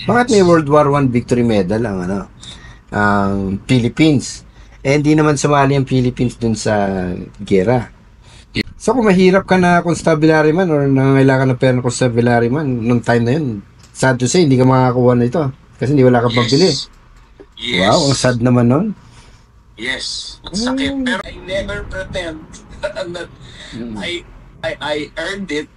Bakit may World War I victory medal ang Philippines? Eh, hindi naman sumali ang Philippines dun sa gera. So, kung mahirap ka na constabulary man or nangangailangan ng pera ng constabulary man, nung time na yun, sad to say, hindi ka makakuha na ito. Kasi hindi wala kang pambili. Yes. Wow, ang sad naman nun. Yes. Ang sakit. Pero I never pretend that I earned it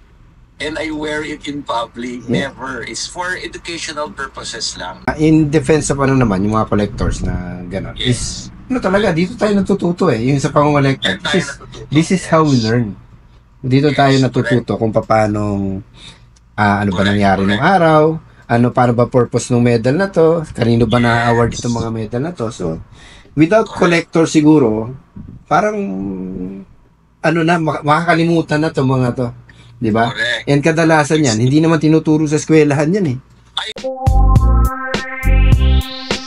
and I wear it in public. Never. It's for educational purposes lang. In defense of naman, yung mga collectors na gano'n, is, talaga, dito tayo natututo yung sa pangungolekta. This is how we learn. Dito tayo natututo kung paano, ano ba nangyari nung araw, paano ba purpose ng medal na to, kanino ba na-award itong mga medal na to. So, without collector siguro, parang, makakalimutan na itong mga to. Diba? And kadalasan yan, hindi naman tinuturo sa eskwelahan yan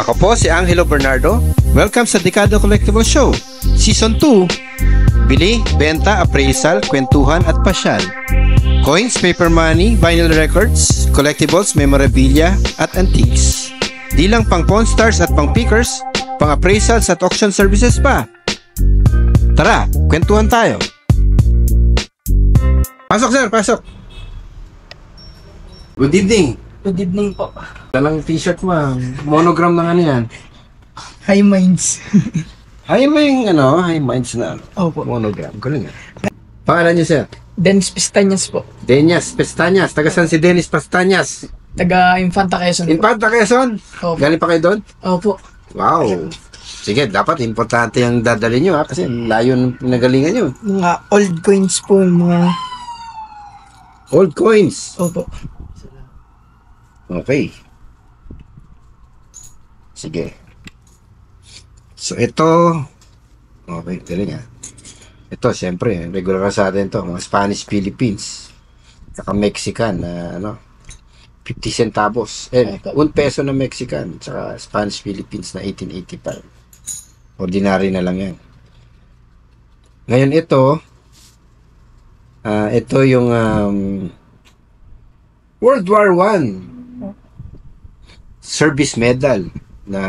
Ako po si Angelo Bernardo. Welcome sa Dekada Collectible Show, Season 2. Bili, benta, appraisal, kwentuhan at pasyal. Coins, paper money, vinyl records, collectibles, memorabilia at antiques. Di lang pang pawn stars at pang pickers, pang appraisals at auction services pa. Tara, kwentuhan tayo. Pasok sir, pasok. Good evening. Good evening po. Talang t-shirt mo, monogram ng ano yan? High Minds. Ay, may High Minds na Opo. monogram. Galing Pangalan niyo sir? Dennis Pestañas po. Dennis Pestañas. Taga saan si Dennis Pestañas? Taga Infanta Quezon po. Infanta Quezon? Opo. Galing pa kayo doon? Opo. Wow. Sige, dapat importante yung dadali nyo kasi layo ng pinagalingan nyo. Mga old coins po. Mga... Old coins. Opo. Okay. Sige. So, ito. Okay, galing Ito, siyempre, regular ka sa atin to. Mga Spanish Philippines. Saka Mexican na 50 centavos. 1 peso na Mexican. Saka Spanish Philippines na 1885. Ordinary na lang yan. Ngayon ito yung World War I service medal na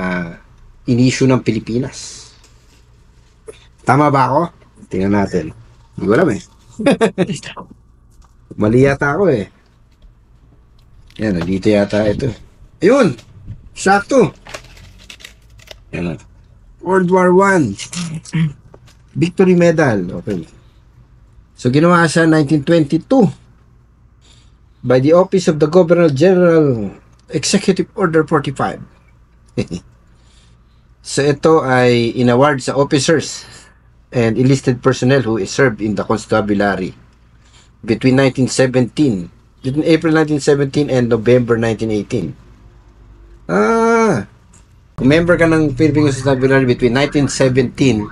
in-issue ng Pilipinas. Tama ba ako? Tingnan natin. Hindi ko alam Mali yata ako Yan, dito yata ito. Ayun! Sakto! Yan World War I Victory Medal. Okay. So, ginawa siya 1922 by the Office of the Governor General Executive Order 45. So, ito ay inaward sa officers and enlisted personnel who served in the constabulary between April 1917 and November 1918. Kung member ka ng Philippine Constabulary between 1917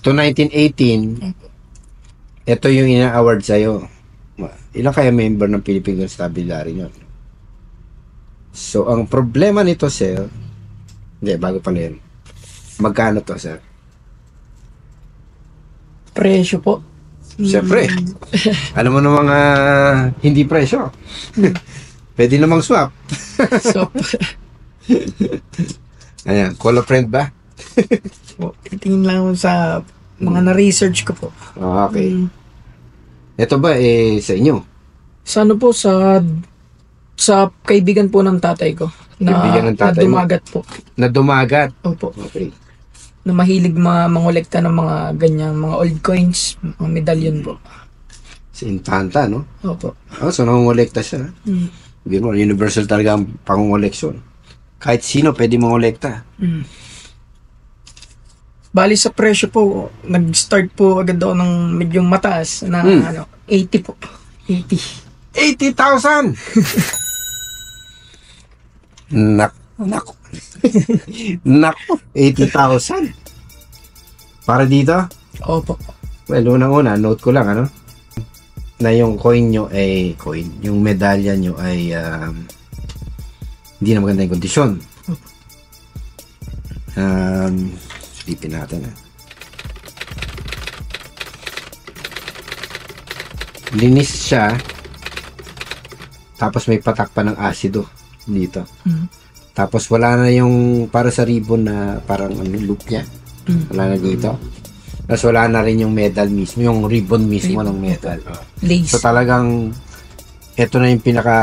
to 1918, ito yung ina-award sa'yo. Ilan kaya member ng Philippine Constabulary nyo? So, ang problema nito, sir, bago pa na yun. Magkano to, sir? Presyo po. Siyempre. Alam mo namang hindi presyo. Pwede namang swap. So, Ayan, call a friend ba? titingin lang ako sa mga na-research ko po. Okay. Ito ba sa inyo? Sa ano po, sa kaibigan po ng tatay ko. Kaibigan ng tatay mo? Na dumagat po. Na dumagat? Opo. Okay. Na mahilig mangolekta ng mga ganyan, mga old coins, mga medallion po. Si Infanta, no? Opo. So nangongolekta siya. Hindi mo, universal talaga ang pangongoleksyon. Kahit sino pwede mangolekta. Bali sa presyo po, nag-start po agad ako ng medyo mataas na 80 po. 80. 80,000! Nako. 80,000. Para dito? Opo. Well, unang-una, note ko lang, na yung coin nyo ay yung medalya nyo ay hindi na maganda yung kondisyon. Silipin natin. Linis siya. Tapos may patak pa ng asido dito. Mm. Tapos wala na yung para sa ribbon na parang loop niya. Wala na dito. Tapos wala na rin yung medal mismo, yung ribbon mismo ng medal. Lace. So talagang ito na yung pinaka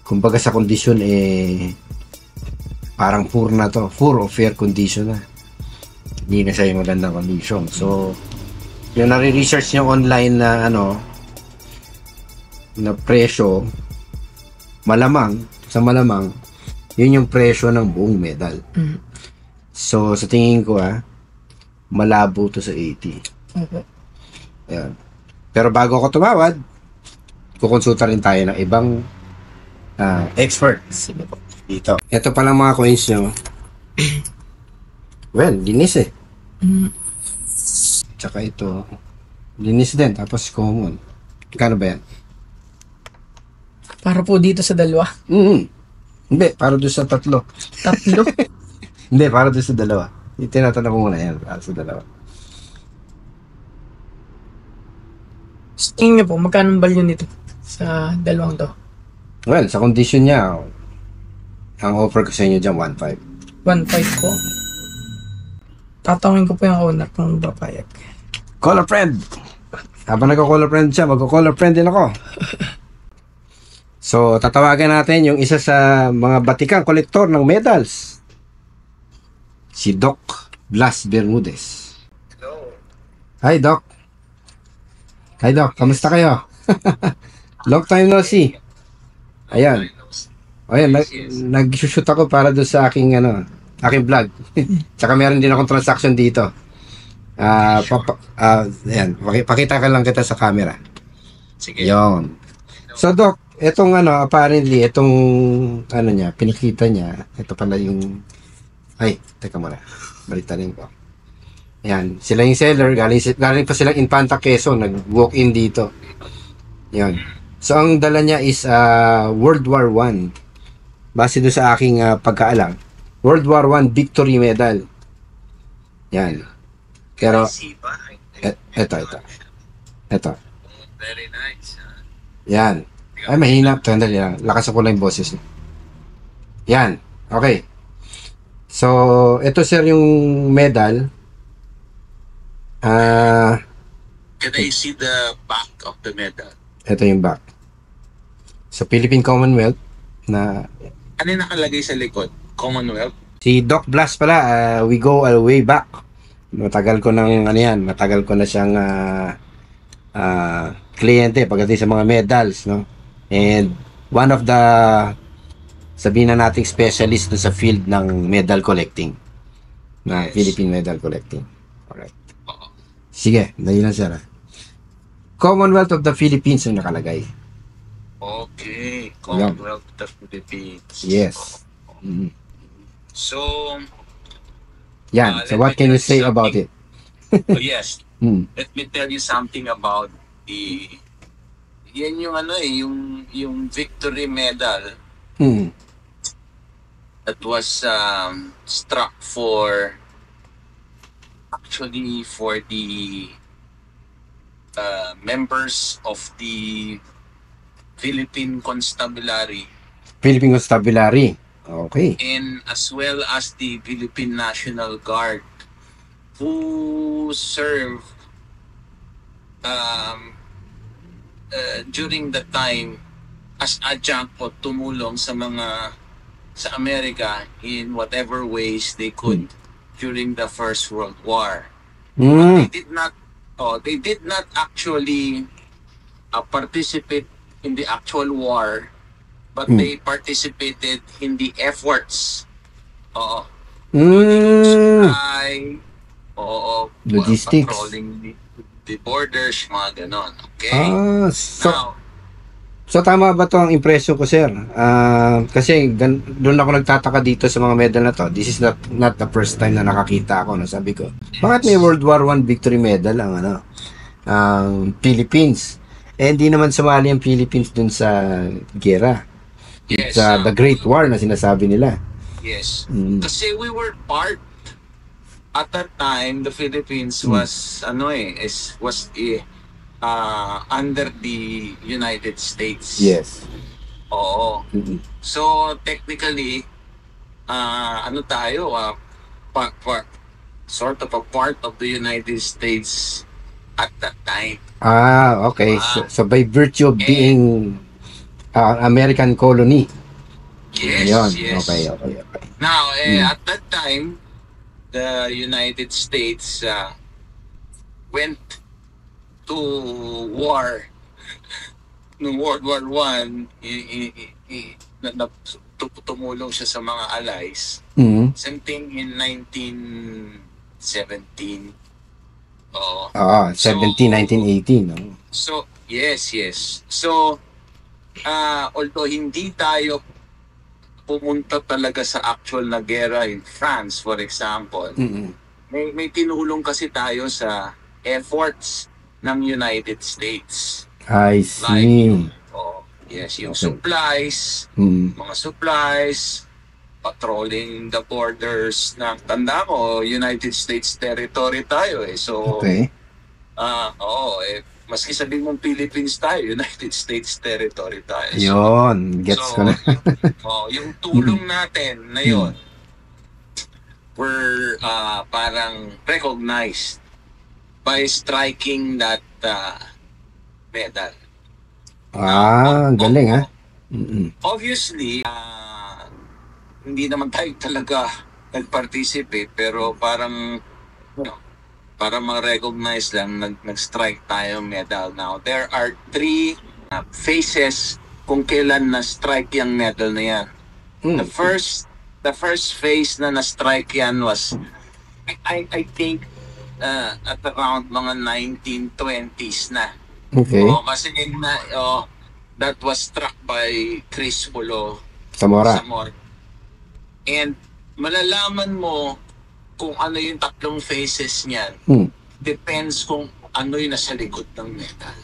kumbaga sa kondisyon parang poor na to. Poor o fair condition na. Hindi na siya yung magandang condition. So yung nare-research nyo online na na presyo, malamang yun yung presyo ng buong medal. So sa tingin ko malabo to sa 80. Okay. Ayan. Pero bago ako tumawad, kukonsulta rin tayo ng ibang experts dito. Ito palang mga coins nyo. Well, linis Tsaka ito, linis din. Tapos common. Kano ba yan? Para po dito sa dalawa. Hindi, para doon sa tatlo. Tatlo? Hindi, para doon sa dalawa. Tinatanong ko muna yan, para sa dalawa. Tingin niyo po, magkano ang value nito sa dalawang to? Well, sa condition niya, ang offer ko sa inyo dyan, 1.5. 1.5 ko. Tatawin ko po yung owner kung papayag. Call a friend! Habang nagko-call a friend siya, magko-call a friend din ako. So, tatawagan natin yung isa sa mga batikang kolektor ng medals. Si Doc Blas Bermudez. Hello. Hi, Doc. Hi, Doc. Kamusta kayo? Long time no see. Ayan. Ayan, nag-shoot ako para doon sa aking vlog. Tsaka meron din akong transaction dito. Ayan, pakita ka lang kita sa camera. Sige. Yon. So, Doc, etong apparently, etong niya, pinakita niya, ito pala yung, ay, teka muna, balitarin ko. Ayan, sila yung seller, galing pa silang Infanta Quezon, nag-walk-in dito. Yan. So, ang dala niya is World War I. Base doon sa aking pagkaalam. World War I Victory Medal. Yan. Pero, ito. Very nice. Yan. Ay, mahina. Tandali lang. Lakasan ko lang yung boses niya. Yan. Okay. So, ito sir yung medal. Can I see the back of the medal? Ito yung back. So, Philippine Commonwealth na Ano yung nakalagay sa likod? Commonwealth? si Doc Blas pala, we go way back. Matagal ko na siyang kliyente pagdating sa mga medals, no? And one of the sabihin na nating specialist sa field ng medal collecting. Na Yes. Philippine medal collecting. Alright. Sige, dahil lang sir. Commonwealth of the Philippines yung nakalagay. Okay. Commonwealth of the Philippines. Yes. Mhm. So, Yan. So let what me can tell you say something. about it? Yes. Hmm. Let me tell you something about yan yung yung victory medal Hmm. that was struck for the members of the Philippine Constabulary Philippine Constabulary. Okay. and as well as the Philippine National Guard who served during the time as adjunct o tumulong sa Amerika in whatever ways they could during the First World War. Hmm. They did not actually participate in the actual war, but they participated in the efforts. Supply, Logistics. patrolling the borders, mga ganon. Okay? So Now, tama ba to ang impression ko, sir? Kasi doon ako nagtataka dito sa mga medal na to. This is not the first time na nakakita ako. No? Sabi ko, bakit may World War I Victory Medal ang Philippines? Eh, hindi naman sumali ang Philippines dun sa gera. yes, Sa The Great War na sinasabi nila. yes. Mm. Kasi we were part at that time. The Philippines was under the United States. Yes. Oo. Mm-mm. So, technically, ano tayo, sort of a part of the United States at that time. Okay. Diba? So by virtue of being American colony. Yes, Yun. yes. Okay. Now, at that time, the United States went to war. Noong World War One, tumulong siya sa mga allies. Mm-hmm. Same thing in 1917. 17, 1918. No? So, yes. So, although hindi tayo pumunta talaga sa actual na gera in France, for example, Mm-mm. may tinulong kasi tayo sa efforts ng United States. I see. Yes, yung Okay. supplies, Mm. mga supplies, patrolling the borders na, tanda mo, United States territory tayo eh. So, Okay. maski sabihin mong Philippines tayo, United States territory tayo. So, Yun. Gets ko na. yung tulong natin na yun, were parang recognized by striking that medal. Galing ha. Mm-mm. Obviously, hindi naman tayo talaga nag-participate, pero parang para ma-recognize lang, nag-strike tayo medal. Now, there are 3 phases kung kailan na-strike yung medal na yan. Mm. The first phase na na-strike yan was, I think, at around mga 1920s na. Okay. Kasi that was struck by Chris Polo Zamora. And malalaman mo kung ano yung 3 phases niyan. Depends kung ano yung nasa likod ng medal.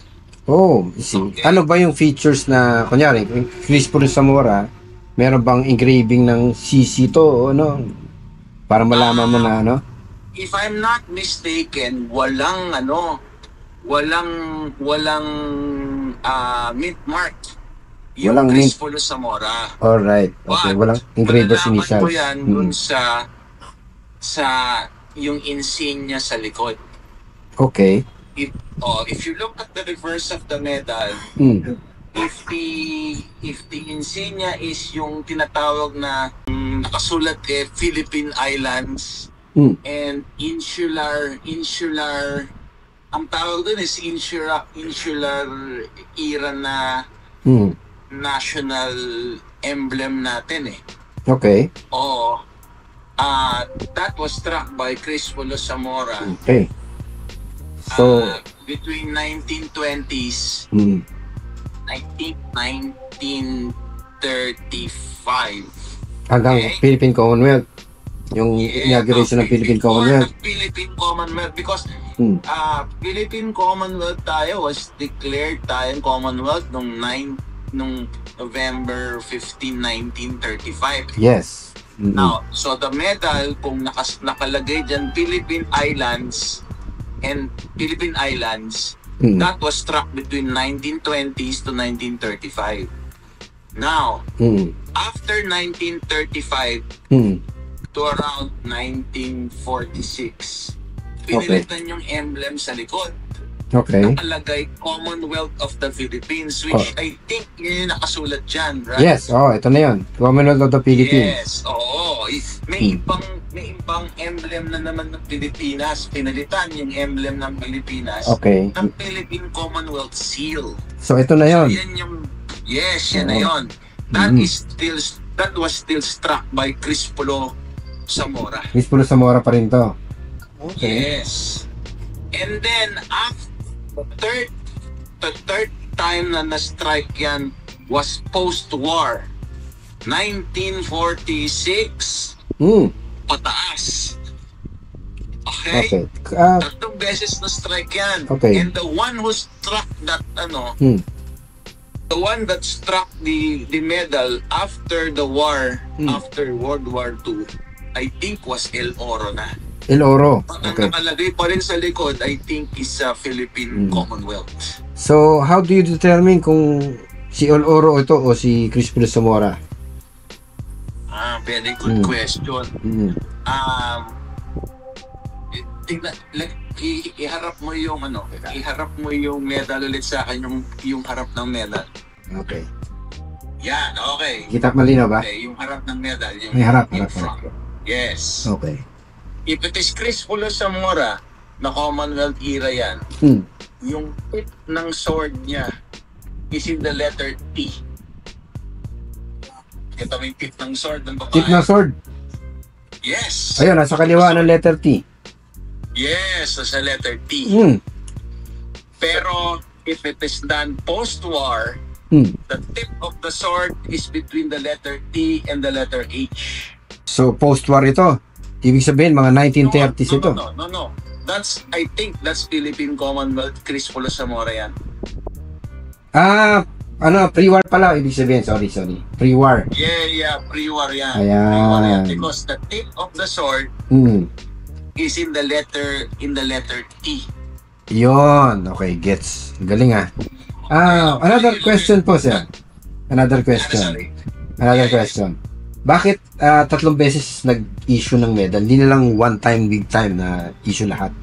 See. Okay. Ano ba yung features na, kunyari, Chris Polo Zamora, meron bang engraving ng CC to o ano? Para malaman mo na ano? If I'm not mistaken, walang mint mark yung Walang Chris mint. Polo Zamora. Alright. Okay. But, Walang engraver's malalaman initials. ko yan dun sa yung insignia sa likod. Okay. If you look at the reverse of the medal, Mm. if the insignia is yung tinatawag na nakasulat Philippine Islands and insular, ang tawag doon is insular era na national emblem natin eh. Okay. That was struck by Chris Polo Zamora. Okay. So, Between 1920s, I think 1935. hanggang Okay. Philippine Commonwealth. Yung inauguration ng Philippine Commonwealth. Philippine Commonwealth because Philippine Commonwealth tayo was declared tayong Commonwealth nung November 15, 1935. Yes. Now, so the medal, kung nakalagay dyan Philippine Islands and Philippine Islands, that was struck between 1920s to 1935. Now, after 1935 to around 1946, pinilitan yung emblem sa likod. Okay. Nakalagay Commonwealth of the Philippines, which I think yun yung nakasulat dyan, right? Yes, ito na yun. Commonwealth of the Philippines. Yes, oo. May ibang emblem na naman ng Pilipinas. Pinalitan yung emblem ng Pilipinas. Okay. Ng Philippine Commonwealth Seal. So, ito na yun. So, yan yung, yes, yan na yun. That was still struck by Chris Polo Zamora. Chris Polo Zamora pa rin to. Okay. Yes. And then, the third time na na-strike yan was post-war. 1946. Pataas. Okay? Tatlong beses na-strike yan. Okay. And the one who struck that, the one that struck the medal after the war, after World War II, I think was El Oro na. El Oro. Ang Okay. nakalagay pa rin sa likod, I think, is Philippine Commonwealth. So, how do you determine kung si El Oro ito o si Crispino Zamora? Very good question. Mm. Iharap mo yung iharap mo yung medal ulit sa akin, yung harap ng medal. Okay. Yan, okay. Kita malinaw ba? Okay, yung harap ng medal, yung May harap, in harap, front. harap. Yes. Okay. If it is Crispino Zamora, na Commonwealth era yan, yung tip ng sword niya is in the letter T. Ito yung tip ng sword ng babae. Tip ng sword. Yes. Ayun, nasa kaliwa ng letter T. Yes, sa letter T. Mm. Pero if it is done post-war, the tip of the sword is between the letter T and the letter H. So, post-war ito. Ibig sabihin, mga 1930s ito. No. I think that's Philippine Commonwealth, Crispino Zamora yan. Pre-war pala, ibig sabihin. Sorry. Pre-war. Yeah, pre-war yan. Ayan. Pre-war yan. Because the tip of the sword is in the letter T. Yon. Okay, gets. Galing ah. Another question po, sir. Another question. Bakit 3 beses nag-issue ng medal? Hindi na lang one time, big time na issue lahat?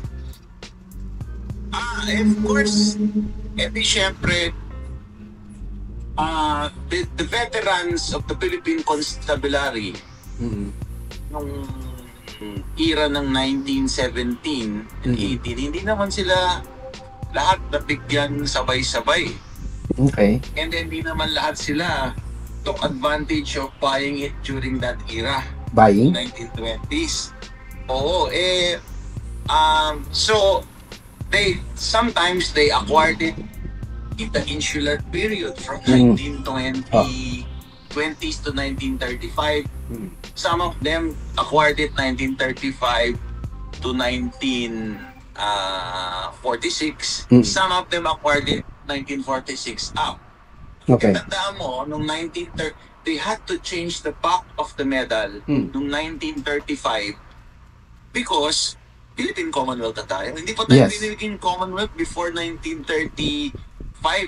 Of course, syempre, the veterans of the Philippine Constabulary nung era ng 1917 and 18, hindi naman sila lahat nabigyan sabay-sabay. Okay. And then hindi naman lahat sila took advantage of buying it during that era. Buying? 1920s. Oo, so sometimes they acquired it in the insular period from 1920s to 1935. Some of them acquired it 1935 to 1946. Some of them acquired it 1946 up. Okay. Tandaan mo, nung 1930, they had to change the back of the medal nung 1935 because Philippine Commonwealth na tayo. Hindi pa tayo Philippine Commonwealth before 1935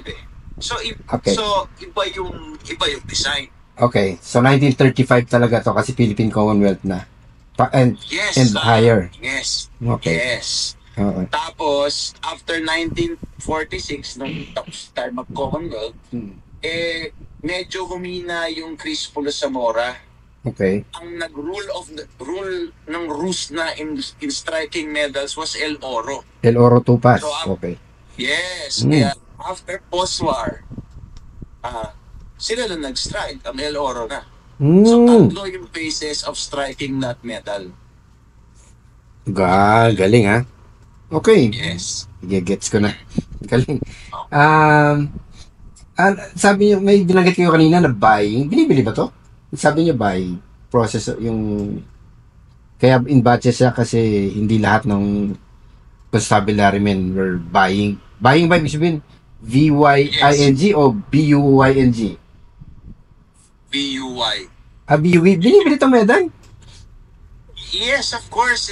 eh. So, iba yung design. Okay. So, 1935 talaga to kasi Philippine Commonwealth na. And higher. Yes. Okay. Yes. Okay. Tapos, after 1946, nung tapos tayo mag-Commonwealth, medyo humina yung Crispino Zamora. Okay. Ang nag-rule ng Rus na in striking medals was El Oro. El Oro Tupas. So, okay. Yes. Kaya after post-war, sila lang nag-strike. Ang El Oro na. So, 3 yung phases of striking that medal. Galing ha. Okay. Yes. Gets ko na. Galing. Sabi niyo, may binanggit kayo kanina na buying. Binibili ba to? Sabi niyo buy process yung kaya in batches siya kasi hindi lahat ng constabulary men were buying. Buying ba ibig sabihin? V-Y-I-N-G o B-U-Y-N-G? B-U-Y. B-U-Y. Binibili itong medal? Yes, of course.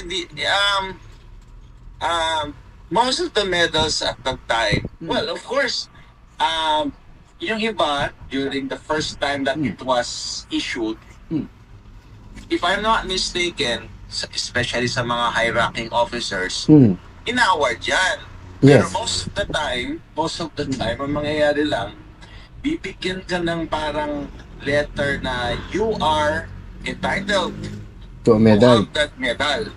Most of the medals at that time, well, of course, yung iba, during the first time that it was issued, if I'm not mistaken, especially sa mga high-ranking officers, ina-award yan. Pero Yes. most of the time, ang mangyayari lang, bibigyan ka ng parang letter na you are entitled To a to medal. have that medal.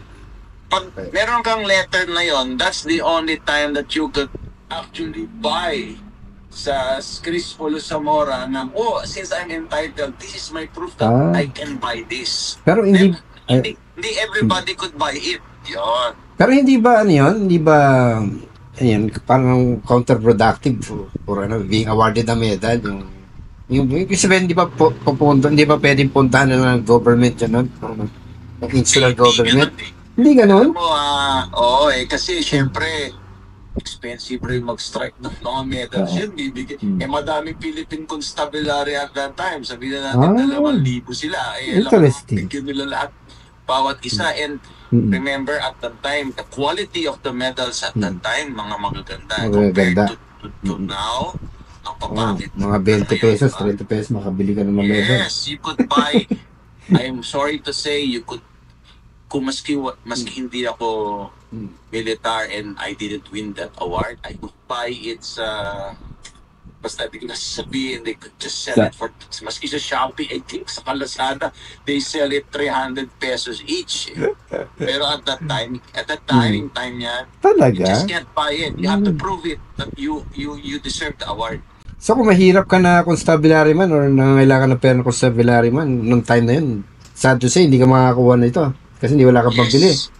Pag meron kang letter na yon, that's the only time that you could actually buy sa Crispino Zamora na, since I'm entitled, this is my proof that I can buy this. Pero hindi Hindi everybody could buy it. Yun. Pero hindi ba ano yun? Hindi ba ayan, parang counterproductive for being awarded a medal yung ibig sabihin, hindi ba hindi ba pwedeng puntahan ng government yan nun? Ng insular government? Hindi ganun? Oo kasi syempre expensive rin mag-strike ng mga medals yun, bibigyan. Madaming Philippine Constabulary at that time. Sabihin na natin 2,000 sila. Interesting. Bigyan nila lahat bawat isa. And remember at that time, the quality of the medals at that time, mga magaganda. Compared to now, ang papangit. Mga 20 pesos, 30 pesos, makabili ka ng mga medal. Yes, you could buy, I'm sorry to say, you could, kung maski hindi ako militar and I didn't win that award, I could buy it sa, basta di ko nasasabihin, they could just sell it for, maski sa Shopee, I think sa Lazada, they sell it 300 pesos each. Pero at that time niya, talaga? you just can't buy it. You have to prove it that you deserve the award. So kung mahirap ka na constabulary man or nangangailangan ng pera ng constabulary man, nung time na yun, sad to say, hindi ka makakuha na ito. Kasi hindi wala ka pambili. Yes.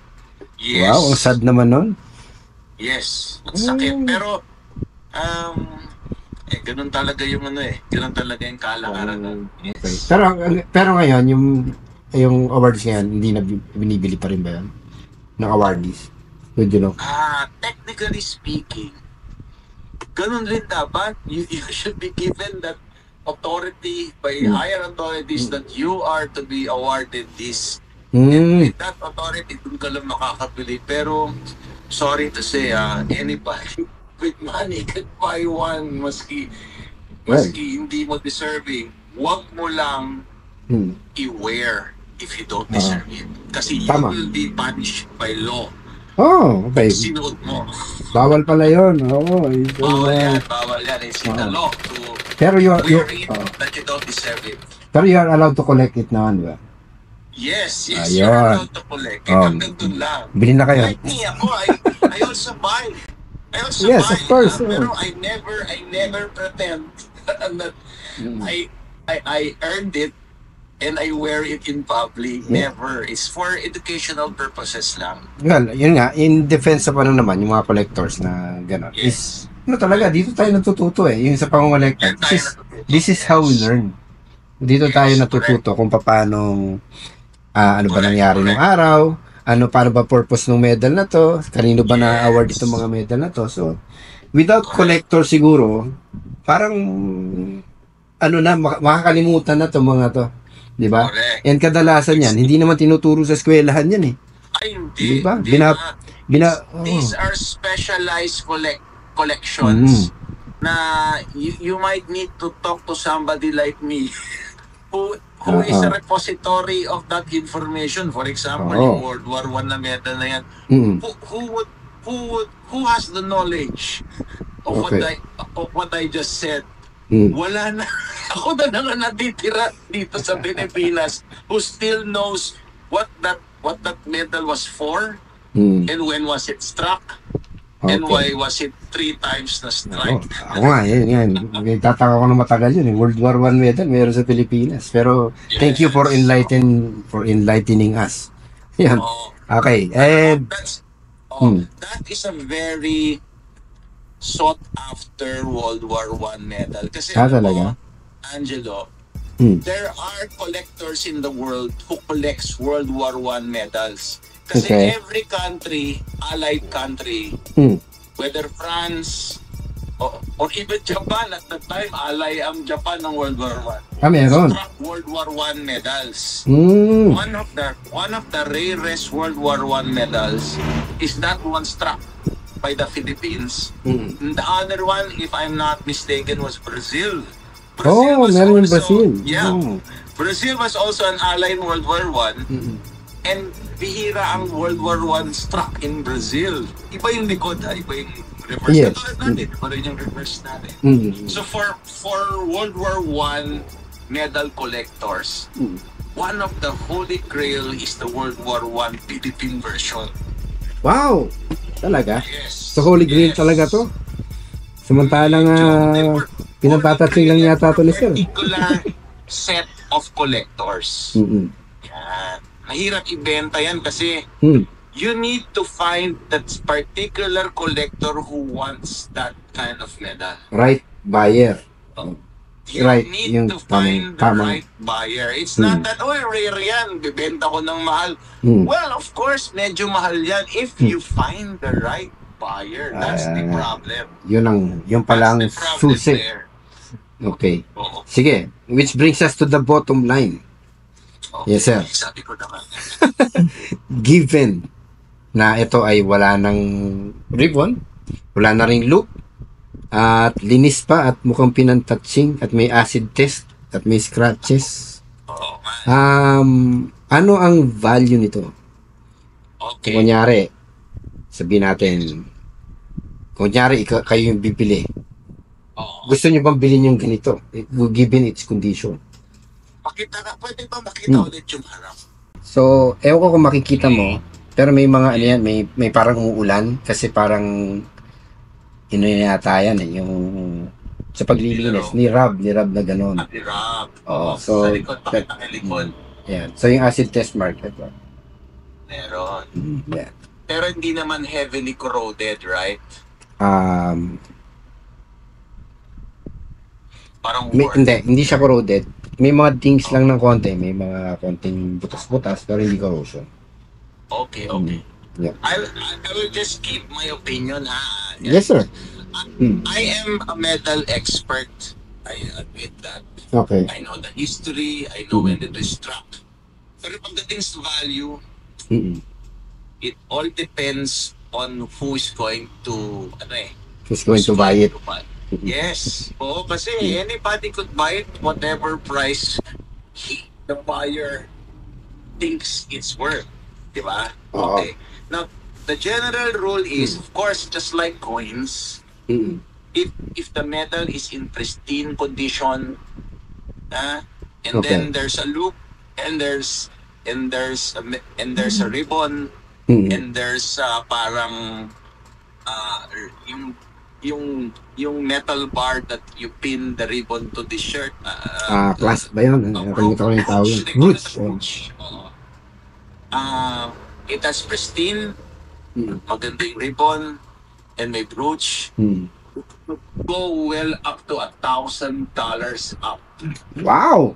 Wow, ang sad naman nun. Yes, ang sakit. Pero, ganun talaga yung ganun talaga yung kalakaran. Yes. Okay. Pero ngayon, yung awards ngayon, hindi na binibili pa rin ba yan? Ng awardees? Would you know? Technically speaking, ganun rin dapat. You should be given that authority by higher authorities that you are to be awarded this. And with that authority, dun ka lang makakabili. Pero, sorry to say, anybody with money can buy one, maski hindi mo deserving. Huwag mo lang i-wear if you don't deserve it. Kasi you will be punished by law. Oh, okay. Sinuot mo. Bawal pala yun. Oo. Bawal yan. It's in the law to pero wear it that you don't deserve it. Pero you are allowed to collect it naman, ba? Yes, you're allowed to collect it. Hanggang dun lang. Bilhin na kayo. Like me, ako, I also buy. Yes, of course. Pero I never pretend that I earned it and I wear it in public. Never. It's for educational purposes lang. Well, yun nga, in defense of yung mga collectors na gano'n. Yes. Talaga, dito tayo natututo yung sa pangongolekta. This is how we learn. Dito tayo natututo kung paano ano ba nangyari nung araw, paano ba purpose ng medal na to, kanino ba na-award itong mga medal na to. So, without collector siguro, parang makakalimutan na to mga to. Di ba? And kadalasan yan, hindi naman tinuturo sa eskwelahan yan Ay, hindi. Diba? These are specialized collections na you might need to talk to somebody like me who is a repository of that information. For example, yung World War I na medal na yan. Who has the knowledge of what I just said? Wala na. Ako na nga natitira dito sa Pilipinas who still knows what that medal was for and when was it struck. And why was it 3 times na strike? Ako nga, yan. Tataka ko na matagal yun. World War I medal, meron sa Pilipinas. Pero, thank you for enlightening us. Yan. Okay. And, that is a very sought after World War I medal. Kasi, talaga? Angelo, there are collectors in the world who collects World War I medals. Kasi every country, allied country, whether France or even Japan at that time, ally ang Japan ng World War I. Meron. Struck World War I medals. One of the rarest World War I medals is that one struck by the Philippines. The other one, if I'm not mistaken, was Brazil. Meron yung Brazil. Yeah. Brazil was also an ally in World War I. And bihira ang World War I struck in Brazil. Iba yung likod, iba yung reverse. Yes. Natin, iba rin yung reverse natin. So for World War I medal collectors, one of the holy grail is the World War I Philippine version. Wow! Talaga? Yes. So holy grail talaga to? Samantalang pinapatatsing lang yata ito ni Sir. Particular set of collectors. Yan. Mahirap ibenta yan kasi you need to find that particular collector who wants that kind of medal. Right buyer. You need to find the right buyer. It's not that, rare yan, bibenta ko ng mahal. Well, of course, medyo mahal yan if you find the right buyer. That's the problem. Yun palang susi. Okay. Sige, which brings us to the bottom line. Okay, Yes, sir. sabi ko naman. Given na ito ay wala ng ribbon, wala na ring loop, at linis pa at mukhang pinantouching at may acid test at may scratches. Oo nga. Ano ang value nito? Okay. Kunyari, sabihin natin, kunyari kayo yung bibili. Oo. Gusto nyo bang bilhin yung ganito? Given its condition. Pwede ba makita ulit yung harap? So, ewan ko kung makikita mo, pero may mga ano yan, may parang umuulan kasi parang yata yan eh, yung sa paglilinis, ni Rob na gano'n. At hirap. Oo, so, sa likod, pakita ng likod. Yan. So, yung acid test mark, ito. Meron. Yeah. Pero hindi naman heavily corroded, right? Parang Hindi siya corroded. May mga dings lang ng konti, may mga konting butas-butas, pero hindi corrosion. Okay. Yeah. I will just keep my opinion, ha? Yes, sir. I am a metal expert. I admit that. Okay. I know the history. I know when it was struck. Pero pagdating sa value, it all depends on who is going to, Who's going to buy it? Yes. Oo, kasi anybody could buy it whatever price the buyer thinks it's worth. Diba? Oo. Okay. Now, the general rule is, of course, just like coins, if the metal is in pristine condition, and Okay. then there's a loop, and there's a ribbon, and there's parang yung metal bar that you pin the ribbon to the shirt. Class ba yun? Nakalimutan ko yung tawag. Roots. It has pristine, maganda yung ribbon, and may brooch. Go well up to $1,000 up. Wow!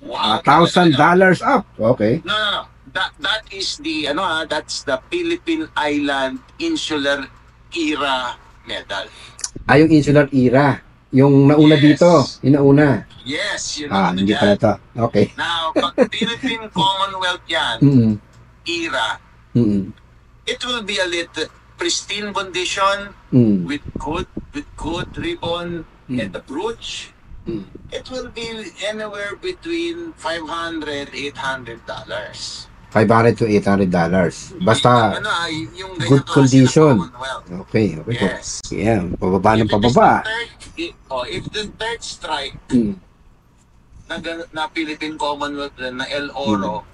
Wow. $1,000 up. Okay. No. That is the that's the Philippine Island Insular Era metal. Yung insular era. Yung nauna Yes. dito. Yung nauna. Yes, you know. Hindi pala ito. Okay. Now, pag Philippine Commonwealth yan, era, it will be a little pristine condition with good ribbon and the brooch. It will be anywhere between $500, $800. $500 to $800. Basta yung good condition. Commonwealth. Okay. Yes. Yeah, pababa ng If it is pababa. if the third strike na Philippine Commonwealth na El Oro,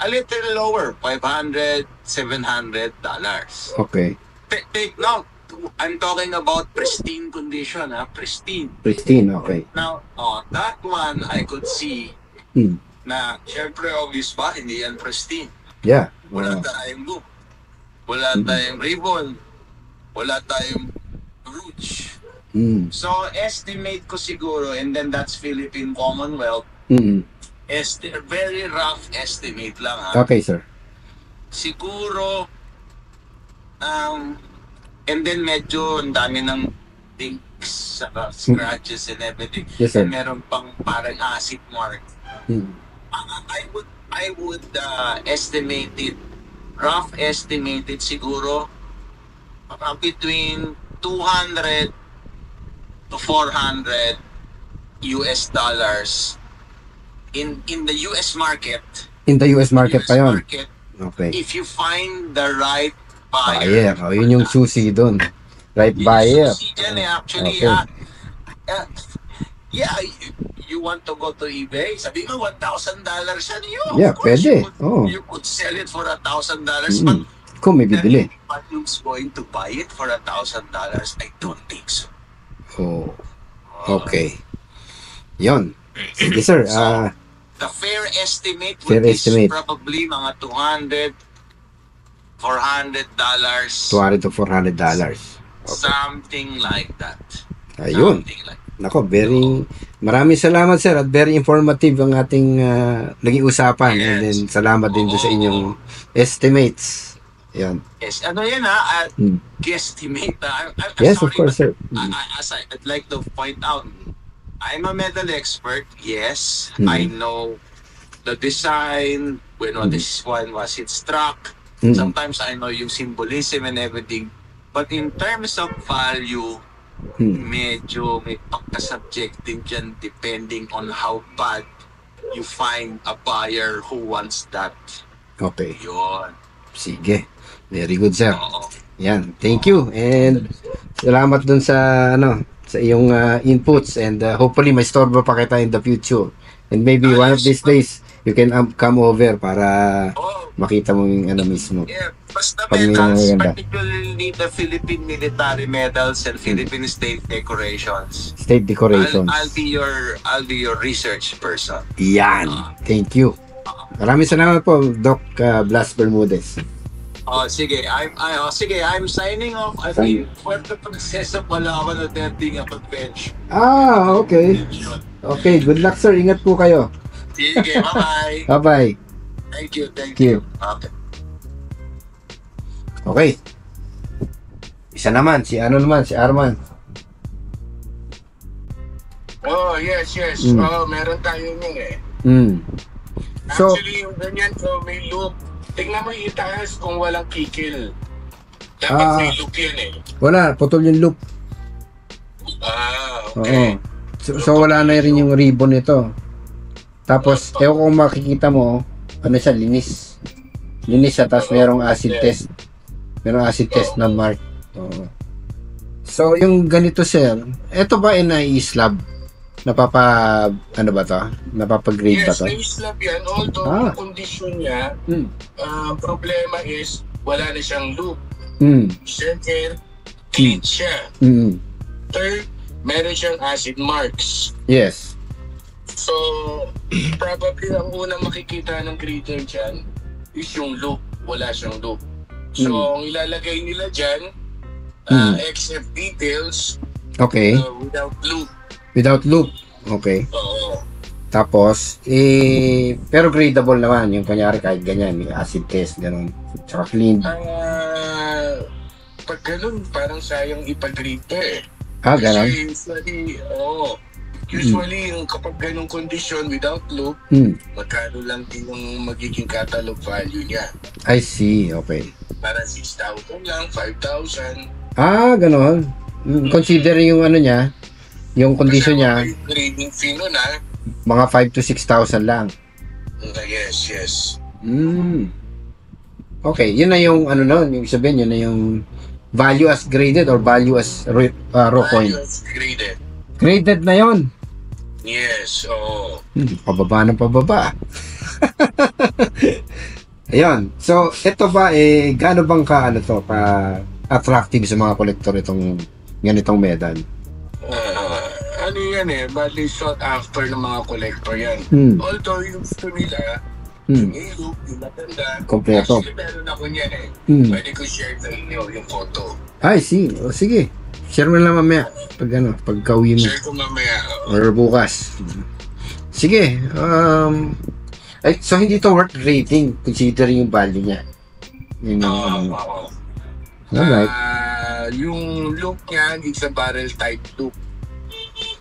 a little lower, $500, $700. Okay. Take note, I'm talking about pristine condition, pristine. Pristine, okay. Now, that one I could see na, syempre, obvious ba, hindi yan pristine. Yeah. Wala tayong loop. Wala tayong ribbon. Wala tayong brooch. So, estimate ko siguro, and then that's Philippine Commonwealth, very rough estimate lang, ha? Okay, sir. Siguro, and then medyo ang dami ng dinks, scratches and everything. Yes, sir. And meron pang parang acid mark. I would estimate it, rough estimated siguro, between 200 to 400 US dollars in the US market. In the US market pa yun. Okay. If you find the right Buyer. buyer. Yun yung susi doon. Right buyer. Susi dyan, actually, Okay. you want to go to eBay, sabi mo $1,000 yan yun. Yeah, Of course, pwede. You could sell it for $1,000, but Kung may bibili. who's going to buy it for $1,000? I don't think so. Oh. Okay. Yon. Sige, sir. The fair estimate Fair would estimate. is probably mga $200, $400, $200 to $400. something like that. Ayun. Something like Nako, maraming salamat, sir, at very informative ang ating naging usapan. Yes. And then, salamat din doon sa inyong estimates. Yan. Yes, yan guesstimate. I'm Yes, sorry, of course, sir. I'd like to point out, I'm a metal expert. Yes, I know the design, when this one was it struck. Sometimes I know yung symbolism and everything. But in terms of value, medyo may pagka-subjective dyan depending on how bad you find a buyer who wants that. Okay. Yun. Sige. Very good, sir. Oo. Yan. Thank you. And salamat dun sa sa iyong inputs, and hopefully may store pa kita in the future. And maybe one of these days you can come over para makita mo yung mismo. Yeah, basta Pag may medals, maganda. particularly the Philippine military medals and Philippine state decorations. State decorations. I'll be your research person. Yan. Thank you. Maraming salamat po, Doc Blas Bermudez. Sige, I'm signing off. I think puerto prinsesa pala ako na dating adventure. Okay. Okay, good luck, sir. Ingat po kayo. Sige, bye-bye. Bye-bye. Thank you. Thank you. Okay. Okay. Isa naman, si Arman. Oh, yes. Meron tayo yun eh. So, Actually, yung ganyan, may loop. Tingnan mo yung itaas kung walang kikil. Dapat may loop yan eh. wala, putol yung loop. Okay. Oo. So wala na rin yung ribbon nito. Tapos, ewan ko kung makikita mo, siya, linis. Linis siya, tapos merong acid test. Merong acid test na mark. Oo. So, yung ganito, sir, ito ba ay nai-slab? Napapa-grade ba Yes, to? may slab yan. Although, yung condition niya, problema is, wala na siyang loop. Second, clean siya. Third, meron siyang acid marks. Yes. So, probably ang unang makikita ng grader dyan is yung loop. Wala siyang loop. So, ang ilalagay nila dyan, except details, Okay. without loop. Without loop. Okay. Oo. Tapos, pero gradable naman. Yung kanyari kahit ganyan, may acid test, gano'n. Tsaka clean. Pag ganun, parang sayang ipag-grade pa eh. Gano'n? Kasi usually, yung kapag ganung condition without loop, magkano lang din yung magiging catalog value niya. I see. Okay. Parang 6,000 lang, 5,000. Gano'n. Considering yung niya, yung condition niya, Kasi grading fee nun mga 5 to 6,000 lang. Yes. Okay, yun na yung yung sabihin, yun na yung value as graded or value as raw coin. Values graded. Graded na yun. Yes, oo. Pababa ng pababa. Ayun. So, ito ba, gaano bang attractive sa mga kolektor itong ganitong medal? Ano yan bali sought after ng mga collector yan. Although yung gusto nila, yung loop, yung matanda, Kompleto. actually meron ako yan Pwede ko share sa inyo yung photo. Ay, sige. Share mo lang mamaya. Pag kauwi mo. Share ko mamaya. Or bukas. Sige. So hindi to worth rating considering yung value niya. Yun yung Alright. Yung loop niyan, it's a barrel type loop.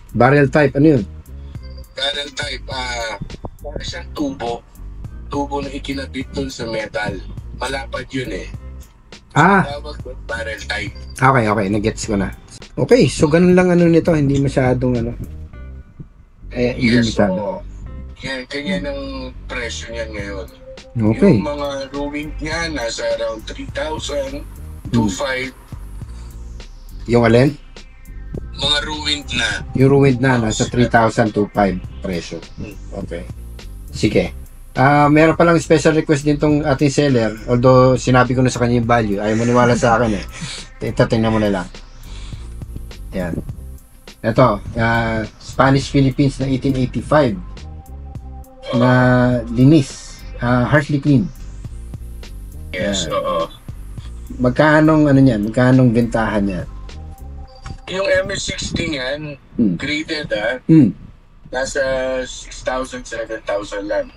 Barrel type, ano yun? Barrel type, para siyang tubo. Tubo na ikinabit dun sa metal. Malapad yun Tawag doon barrel type. Okay. Nagets ko na. Okay, so ganun lang nito. Hindi masyadong hindi masyado. Ganyan ang presyo niyan ngayon. Okay. Yung mga ruined niya, nasa around 3,000 to 5. Yung alin? Mga ruined na. Yung ruined na, nasa 3,000 to 5 presyo. Okay. Sige. Meron palang special request din tong ating seller. Although, sinabi ko na sa kanya yung value. Ayaw maniwala sa akin Ito, tingnan mo na lang. Yan. Ito, Spanish-Philippines na 1885. Na linis. Harshly clean. Yes, oo. Magkanong Magkanong bentahan niyan? Yung MS-60 niyan, graded nasa 6,000, 7,000 lang.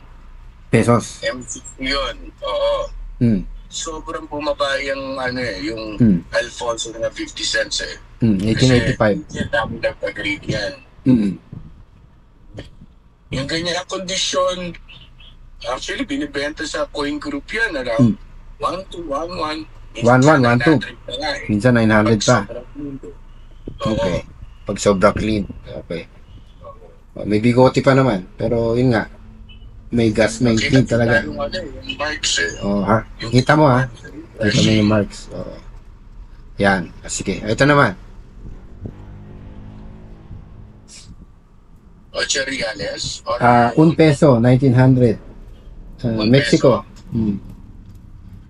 Pesos. MS-60 yun, oo. Sobrang bumaba yung yung Alfonso na 50 cents 1885. Kasi yung dami nagpag-grade yan. Yung ganyan ang kondisyon, Actually, binibenta sa coin group yan. Around 1,211. 1,112. Minsan 900 pa. Okay. Okay. Pag sobra clean. Okay. May bigote pa naman. Pero yun nga. May gas, may clean talaga. Yung marks eh. Oh, ha? Kita mo ha? Kita mo yung marks. Oh. Yan. Sige. Ito naman. 8 reales. Or 1 peso, 1900. Mexico.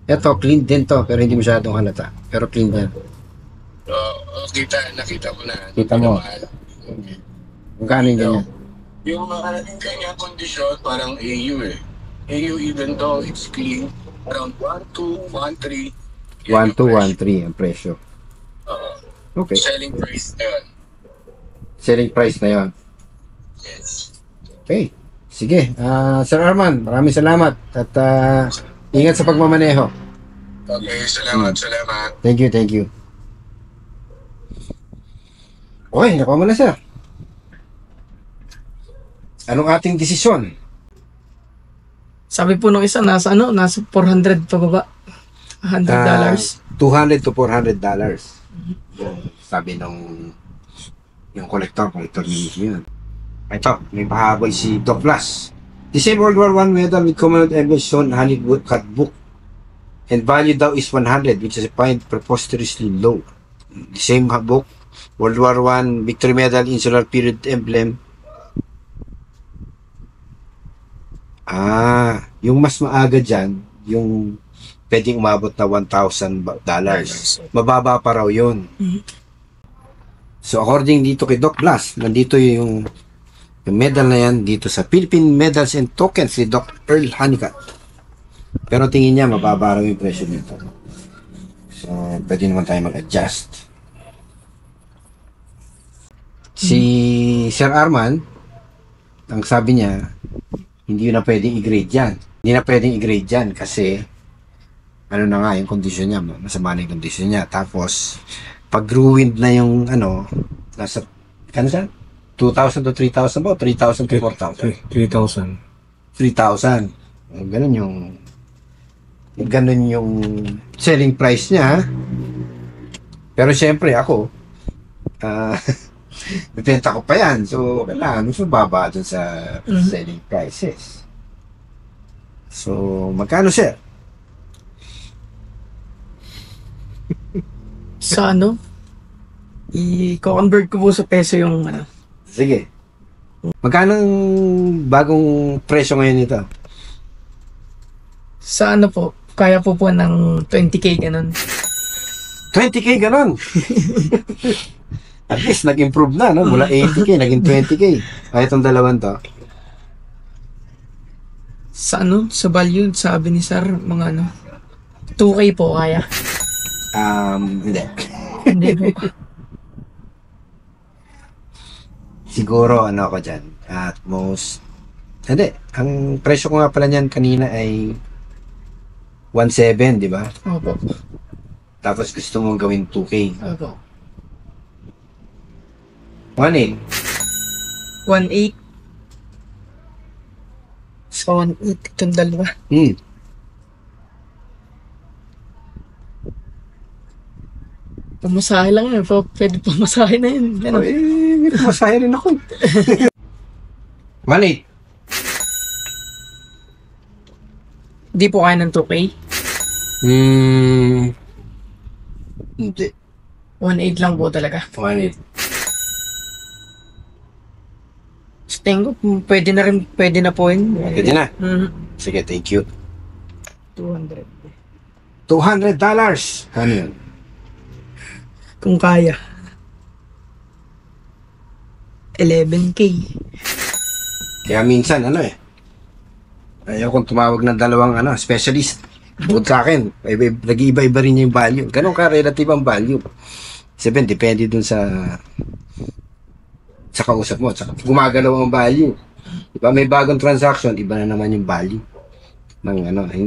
Ito, clean din to. Pero hindi masyadong halata. Pero clean din. Nakita ko na. Kita mo. Magkano yung ganyan? Yung mga kanyang kondisyon, parang AU eh. AU even though it's clean, around 1,213. 1,213 ang presyo. Okay. Selling price na yun. Selling price na yon. Yes. Okay. Sige. Sir Arman, maraming salamat. At ingat sa pagmamaneho. Okay, salamat. Thank you. Okay, nakuha mo na sir. Anong ating desisyon? Sabi po nung isa, nasa 400 pababa. $100. $200 to $400. Yung sabi nung yung collector mismo yun. Ito, may pahabol si Doc Blas. The same World War I medal with common emblem shown Hollywood cut book. And value daw is 100, which is find preposterously low. The same book, World War I victory medal insular period emblem. Yung mas maaga dyan, yung pwedeng umabot na $1,000. Mababa pa raw yun. So according dito kay Doc Blas, nandito yung medal na yan dito sa Philippine Medals and Tokens ni Doc Earl Honeycutt. Pero tingin niya mababa raw yung presyo nito. So pwede naman tayo mag-adjust. Si Sir Arman, ang sabi niya, hindi na pwedeng i-grade yan. Hindi na pwedeng i-grade yan kasi ano na nga yung condition niya, masama na yung condition niya. Tapos, pag ruined na yung nasa, kano siya? 2,000 to 3,000 ba? 3,000 to 4,000? 3,000. 3,000. Ganun yung selling price niya. Pero syempre ako, bibenta ko pa yan. So, kailangan mas mababa dun sa selling prices. So, magkano sir? Sa i-convert ko po sa peso yung Sige. Magkano ang bagong presyo ngayon nito? sa po, kaya po ng 20K ganun. 20K ganon. At least nag-improve na, no? Mula 80K, naging 20K. Ay, itong dalawang to. Sa sa value, sabi ni sir, mga 2K po kaya. Hindi. Hindi po. Siguro, ako dyan. At most, hindi. Ang presyo ko nga pala niyan kanina ay 1.7, di ba? Opo. Tapos gusto mong gawin 2K. Opo. 1.8. 1.8. So, 1.8 itong dalawa. Pamasahe lang yun. Pwede pamasahe na yun. Ano? May pumasahe rin ako. 1.8. Di po kaya ng 2K. Hindi. 1.8 lang po talaga. 1.8. So, tingin ko, pwede na po yun. Pwede na. Sige, thank you. $200. Ano yun? Kung kaya. 11K. Kaya minsan, ayaw kong tumawag ng dalawang specialist. Bukod sa akin, nag-iiba-iba rin yung value. Ganun ka, relative ang value. Sabihin, depende dun sa kausap mo. Sa gumagalaw ang value. Diba? May bagong transaction, iba na naman yung value.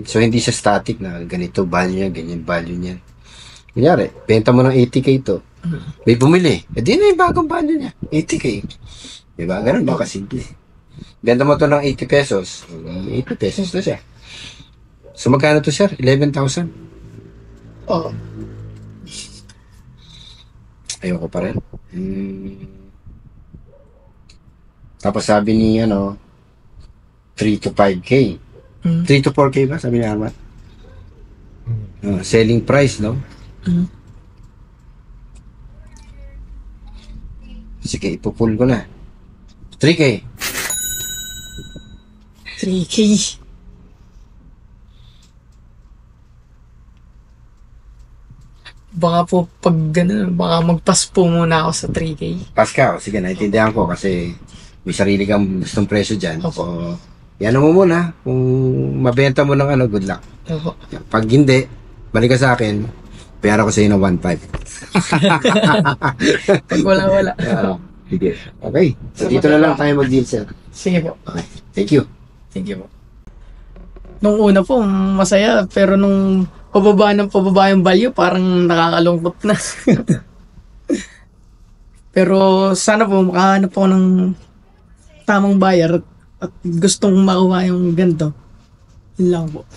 So, hindi siya static na ganito value niya, ganyan value niya. Kunyari, benta mo ng 80K ito. May bumili. Di na yung bagong value niya. 80K. Diba? Ganun ba kasimple? Benta mo to ng 80 pesos. 80 pesos to siya. So, magkano to, sir? 11,000? Oo. Ayoko pa rin. Tapos sabi ni, 3 to 5K. 3 to 4K ba? Sabi ni Arman. Selling price, no? Sige, ipupull ko na. 3K. 3K. Baka po pag gano'n, baka magpas po muna ako sa 3K. Pascal, sige, naintindihan ko kasi may sarili kang gustong presyo dyan. Opo. So, yan mo muna. Kung mabenta mo ng good luck. Opo. Pag hindi, balik ka sa akin, pera ko sa iyo ng 1.5. Pag wala. Sige. Okay. So, dito na lang tayo mag-deal, sir. Sige po. Okay. Thank you. Thank you po. Nung una po, masaya. Pero nung pababa yung value, parang nakakalungkot na. Pero sana po, makahanap po ng tamang buyer at gustong makuha yung ganito. Yun lang po.